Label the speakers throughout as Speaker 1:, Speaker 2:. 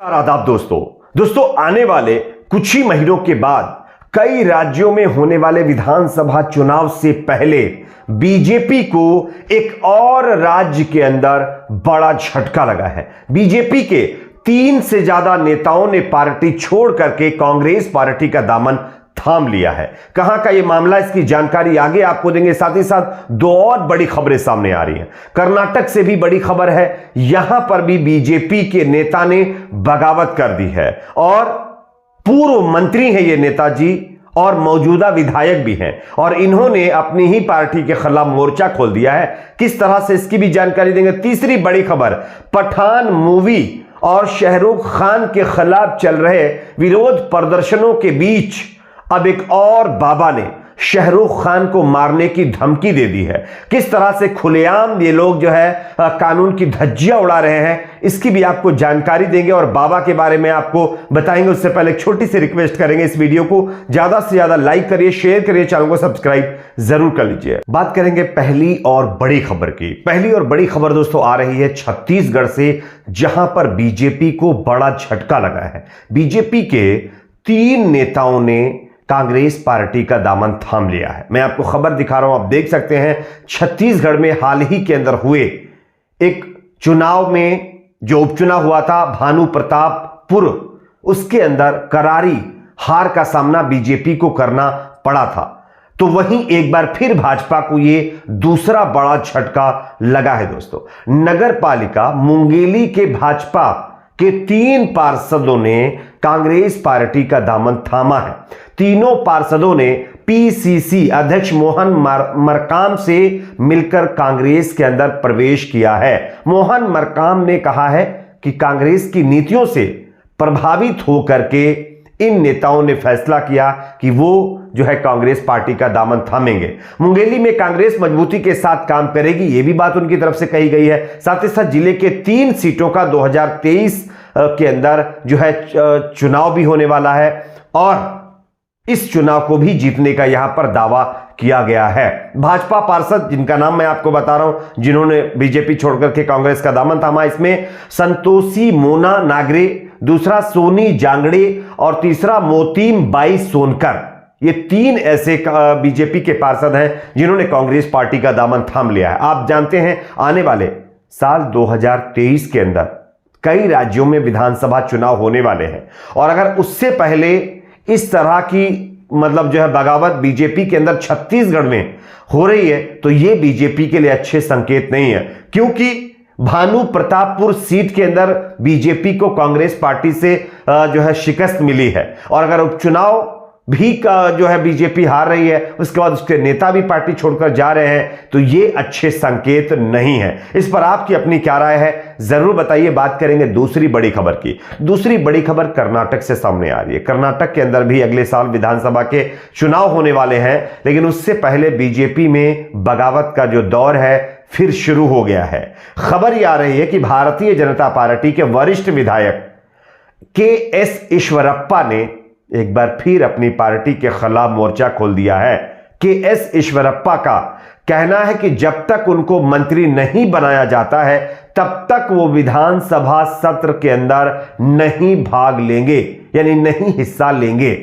Speaker 1: आदाब दोस्तों आने वाले कुछ ही महीनों के बाद कई राज्यों में होने वाले विधानसभा चुनाव से पहले बीजेपी को एक और राज्य के अंदर बड़ा झटका लगा है। बीजेपी के 3 से ज्यादा नेताओं ने पार्टी छोड़ करके कांग्रेस पार्टी का दामन थाम लिया है। कहां का यह मामला, इसकी जानकारी आगे आपको देंगे। साथ ही साथ 2 और बड़ी खबरें सामने आ रही हैं। कर्नाटक से भी बड़ी खबर है, यहां पर भी बीजेपी के नेता ने बगावत कर दी है और पूर्व मंत्री हैं ये नेताजी और मौजूदा विधायक भी हैं और इन्होंने अपनी ही पार्टी के खिलाफ मोर्चा खोल दिया है। किस तरह से, इसकी भी जानकारी देंगे। तीसरी बड़ी खबर, पठान मूवी और शाहरुख खान के खिलाफ चल रहे विरोध प्रदर्शनों के बीच अब एक और बाबा ने शाहरुख खान को मारने की धमकी दे दी है। किस तरह से खुलेआम ये लोग जो है कानून की धज्जियां उड़ा रहे हैं, इसकी भी आपको जानकारी देंगे और बाबा के बारे में आपको बताएंगे। उससे पहले एक छोटी सी रिक्वेस्ट करेंगे, इस वीडियो को ज्यादा से ज्यादा लाइक करिए, शेयर करिए, चैनल को सब्सक्राइब जरूर कर लीजिए। बात करेंगे पहली और बड़ी खबर की। पहली और बड़ी खबर दोस्तों आ रही है छत्तीसगढ़ से, जहां पर बीजेपी को बड़ा झटका लगा है। बीजेपी के 3 नेताओं ने कांग्रेस पार्टी का दामन थाम लिया है। मैं आपको खबर दिखा रहा हूं, आप देख सकते हैं। छत्तीसगढ़ में हाल ही के अंदर हुए एक चुनाव में जो उपचुनाव हुआ था भानु प्रतापपुर, उसके अंदर करारी हार का सामना बीजेपी को करना पड़ा था। तो वहीं एक बार फिर भाजपा को ये दूसरा बड़ा झटका लगा है दोस्तों। नगर पालिका मुंगेली के भाजपा के 3 पार्षदों ने कांग्रेस पार्टी का दामन थामा है। तीनों पार्षदों ने पीसीसी अध्यक्ष मोहन मरकाम से मिलकर कांग्रेस के अंदर प्रवेश किया है। मोहन मरकाम ने कहा है कि कांग्रेस की नीतियों से प्रभावित होकर के इन नेताओं ने फैसला किया कि वो जो है कांग्रेस पार्टी का दामन थामेंगे। मुंगेली में कांग्रेस मजबूती के साथ काम करेगी, ये भी बात उनकी तरफ से कही गई है। साथ ही साथ जिले के 3 सीटों का 2023 के अंदर जो है चुनाव भी होने वाला है और इस चुनाव को भी जीतने का यहां पर दावा किया गया है। भाजपा पार्षद जिनका नाम मैं आपको बता रहा हूं, जिन्होंने बीजेपी छोड़कर के कांग्रेस का दामन थामा, इसमें संतोषी मोना नागरे, दूसरा सोनी जांगड़े और तीसरा मोतीम बाई सोनकर। ये 3 ऐसे बीजेपी के पार्षद हैं जिन्होंने कांग्रेस पार्टी का दामन थाम लिया है। आप जानते हैं आने वाले साल 2023 के अंदर कई राज्यों में विधानसभा चुनाव होने वाले हैं और अगर उससे पहले इस तरह की मतलब जो है बगावत बीजेपी के अंदर छत्तीसगढ़ में हो रही है तो ये बीजेपी के लिए अच्छे संकेत नहीं है, क्योंकि भानु प्रतापपुर सीट के अंदर बीजेपी को कांग्रेस पार्टी से जो है शिकस्त मिली है और अगर उपचुनाव भी का जो है बीजेपी हार रही है, उसके बाद उसके नेता भी पार्टी छोड़कर जा रहे हैं, तो ये अच्छे संकेत नहीं है। इस पर आपकी अपनी क्या राय है जरूर बताइए। बात करेंगे दूसरी बड़ी खबर की। दूसरी बड़ी खबर कर्नाटक से सामने आ रही है। कर्नाटक के अंदर भी अगले साल विधानसभा के चुनाव होने वाले हैं, लेकिन उससे पहले बीजेपी में बगावत का जो दौर है फिर शुरू हो गया है। खबर यह आ रही है कि भारतीय जनता पार्टी के वरिष्ठ विधायक के.एस. ईश्वरप्पा ने एक बार फिर अपनी पार्टी के खिलाफ मोर्चा खोल दिया है। के.एस. ईश्वरप्पा का कहना है कि जब तक उनको मंत्री नहीं बनाया जाता है तब तक वो विधानसभा सत्र के अंदर नहीं भाग लेंगे, यानी नहीं हिस्सा लेंगे।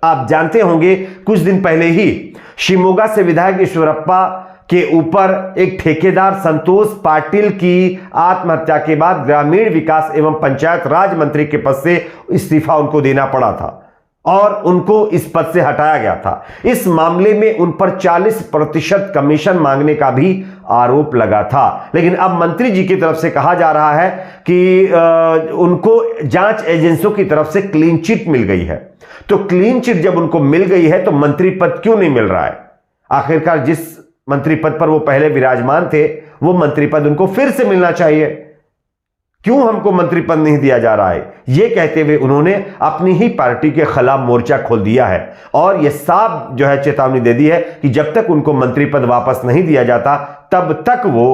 Speaker 1: आप जानते होंगे कुछ दिन पहले ही शिमोगा से विधायक ईश्वरप्पा के ऊपर एक ठेकेदार संतोष पाटिल की आत्महत्या के बाद ग्रामीण विकास एवं पंचायत राज मंत्री के पद से इस्तीफा उनको देना पड़ा था और उनको इस पद से हटाया गया था। इस मामले में उन पर 40% कमीशन मांगने का भी आरोप लगा था, लेकिन अब मंत्री जी की तरफ से कहा जा रहा है कि उनको जांच एजेंसियों की तरफ से क्लीन चिट मिल गई है। तो क्लीन चिट जब उनको मिल गई है तो मंत्री पद क्यों नहीं मिल रहा है? आखिरकार जिस मंत्री पद पर वो पहले विराजमान थे वो मंत्री पद उनको फिर से मिलना चाहिए। क्यों हमको मंत्री पद नहीं दिया जा रहा है, यह कहते हुए उन्होंने अपनी ही पार्टी के खिलाफ मोर्चा खोल दिया है और यह साफ जो है चेतावनी दे दी है कि जब तक उनको मंत्री पद वापस नहीं दिया जाता तब तक वो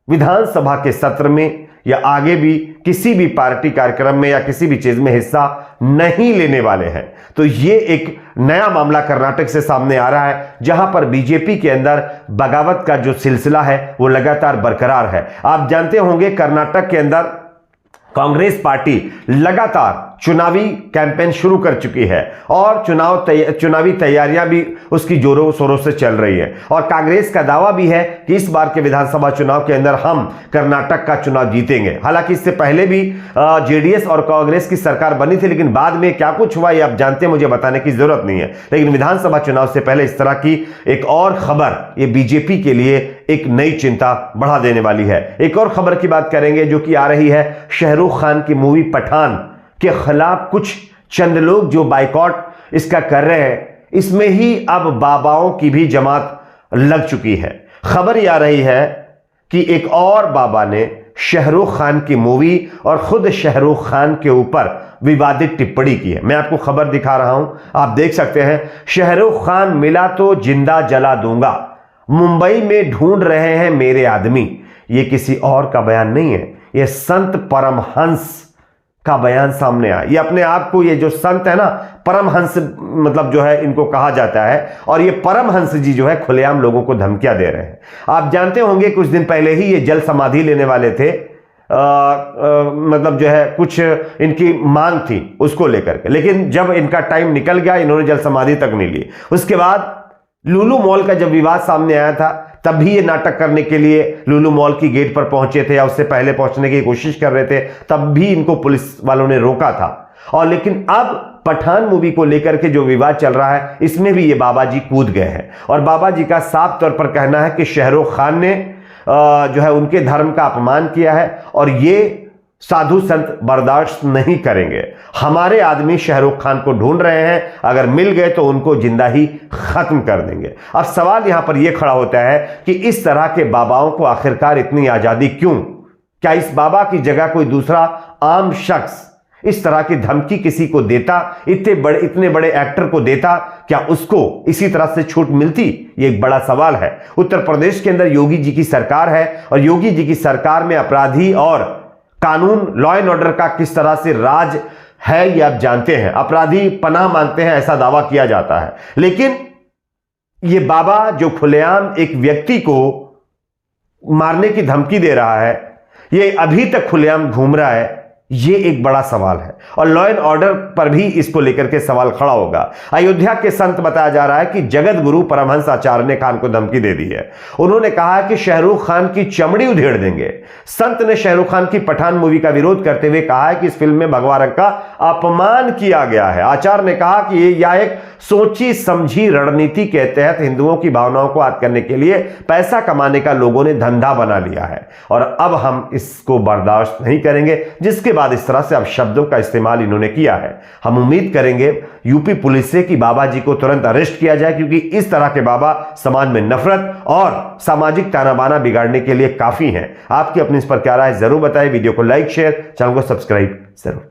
Speaker 1: विधानसभा के सत्र में या आगे भी किसी भी पार्टी कार्यक्रम में या किसी भी चीज में हिस्सा नहीं लेने वाले हैं। तो ये एक नया मामला कर्नाटक से सामने आ रहा है, जहां पर बीजेपी के अंदर बगावत का जो सिलसिला है वो लगातार बरकरार है। आप जानते होंगे कर्नाटक के अंदर कांग्रेस पार्टी लगातार चुनावी कैंपेन शुरू कर चुकी है और चुनावी तैयारियां भी उसकी जोरों शोरों से चल रही है। और कांग्रेस का दावा भी है कि इस बार के विधानसभा चुनाव के अंदर हम कर्नाटक का चुनाव जीतेंगे। हालांकि इससे पहले भी जेडीएस और कांग्रेस की सरकार बनी थी, लेकिन बाद में क्या कुछ हुआ ये आप जानते हैं, मुझे बताने की जरूरत नहीं है। लेकिन विधानसभा चुनाव से पहले इस तरह की एक और खबर ये बीजेपी के लिए एक नई चिंता बढ़ा देने वाली है। एक और खबर की बात करेंगे जो कि आ रही है शाहरुख खान की मूवी पठान के खिलाफ कुछ चंद लोग जो बाइकॉट इसका कर रहे हैं, इसमें ही अब बाबाओं की भी जमात लग चुकी है। खबर यह आ रही है कि एक और बाबा ने शाहरुख खान की मूवी और खुद शाहरुख खान के ऊपर विवादित टिप्पणी की है। मैं आपको खबर दिखा रहा हूं, आप देख सकते हैं। शाहरुख खान मिला तो जिंदा जला दूंगा, मुंबई में ढूंढ रहे हैं मेरे आदमी। यह किसी और का बयान नहीं है, यह संत परमहंस का बयान सामने आया। ये अपने आप को, ये जो संत है ना, परमहंस मतलब जो है इनको कहा जाता है, और ये परमहंस जी जो है खुलेआम लोगों को धमकियां दे रहे हैं। आप जानते होंगे कुछ दिन पहले ही ये जल समाधि लेने वाले थे, मतलब जो है कुछ इनकी मांग थी उसको लेकर के, लेकिन जब इनका टाइम निकल गया इन्होंने जल समाधि तक नहीं ली। उसके बाद लुलु मॉल का जब विवाद सामने आया था तब भी ये नाटक करने के लिए लुलु मॉल की गेट पर पहुंचे थे या उससे पहले पहुंचने की कोशिश कर रहे थे, तब भी इनको पुलिस वालों ने रोका था। और लेकिन अब पठान मूवी को लेकर के जो विवाद चल रहा है इसमें भी ये बाबा जी कूद गए हैं। और बाबा जी का साफ तौर पर कहना है कि शाहरुख खान ने जो है उनके धर्म का अपमान किया है और ये साधु संत बर्दाश्त नहीं करेंगे। हमारे आदमी शाहरुख खान को ढूंढ रहे हैं, अगर मिल गए तो उनको जिंदा ही खत्म कर देंगे। अब सवाल यहां पर यह खड़ा होता है कि इस तरह के बाबाओं को आखिरकार इतनी आजादी क्यों? क्या इस बाबा की जगह कोई दूसरा आम शख्स इस तरह की धमकी किसी को देता, इतने बड़े एक्टर को देता, क्या उसको इसी तरह से छूट मिलती? ये एक बड़ा सवाल है। उत्तर प्रदेश के अंदर योगी जी की सरकार है और योगी जी की सरकार में अपराधी और कानून, लॉ एंड ऑर्डर का किस तरह से राज है ये आप जानते हैं। अपराधी पनाह मांगते हैं ऐसा दावा किया जाता है, लेकिन ये बाबा जो खुलेआम एक व्यक्ति को मारने की धमकी दे रहा है, ये अभी तक खुलेआम घूम रहा है, ये एक बड़ा सवाल है। और लॉ एंड ऑर्डर पर भी इसको लेकर के सवाल खड़ा होगा। अयोध्या के संत बताया जा रहा है कि जगत गुरु परमहंस आचार्य ने खान को धमकी दे दी है। उन्होंने कहा कि शाहरुख खान की चमड़ी उधेड़ देंगे। संत ने शाहरुख खान की पठान मूवी का विरोध करते हुए कहा है कि इस फिल्म में भगवा रंग का अपमान किया गया है। आचार्य ने कहा कि यह एक सोची समझी रणनीति के तहत हिंदुओं की भावनाओं को आद करने के लिए पैसा कमाने का लोगों ने धंधा बना लिया है और अब हम इसको बर्दाश्त नहीं करेंगे। जिसके बाद इस तरह से अब शब्दों का इस्तेमाल इन्होंने किया है। हम उम्मीद करेंगे यूपी पुलिस से कि बाबा जी को तुरंत अरेस्ट किया जाए, क्योंकि इस तरह के बाबा समाज में नफरत और सामाजिक ताना बाना बिगाड़ने के लिए काफी हैं। आपकी अपनी इस पर क्या राय है जरूर बताएं। वीडियो को लाइक, शेयर, चैनल को सब्सक्राइब जरूर।